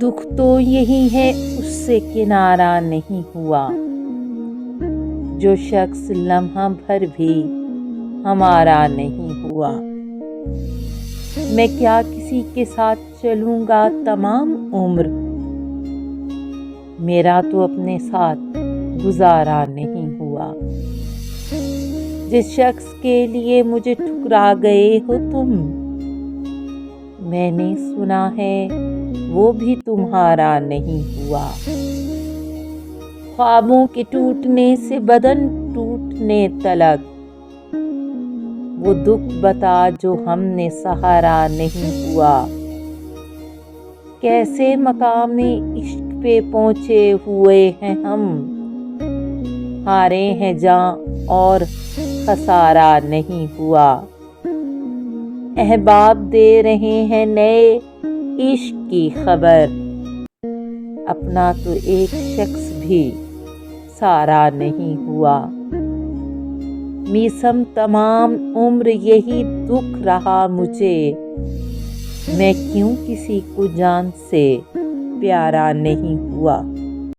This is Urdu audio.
دکھ تو یہی ہے اس سے کنارہ نہیں ہوا، جو شخص لمحہ بھر بھی ہمارا نہیں ہوا۔ میں کیا کسی کے ساتھ چلوں گا تمام عمر، میرا تو اپنے ساتھ گزارا نہیں ہوا۔ جس شخص کے لیے مجھے ٹھکرا گئے ہو تم، میں نے سنا ہے وہ بھی تمہارا نہیں ہوا۔ خوابوں کے ٹوٹنے سے بدن ٹوٹنے تلک، وہ دکھ بتا جو ہم نے سہارا نہیں ہوا۔ کیسے مقام عشق پہ پہنچے ہوئے ہیں ہم، ہارے ہیں جاں اور خسارہ نہیں ہوا۔ احباب دے رہے ہیں نئے عشق کی خبر، اپنا تو ایک شخص بھی سارا نہیں ہوا۔ میسم تمام عمر یہی دکھ رہا مجھے، میں کیوں کسی کو جان سے پیارا نہیں ہوا۔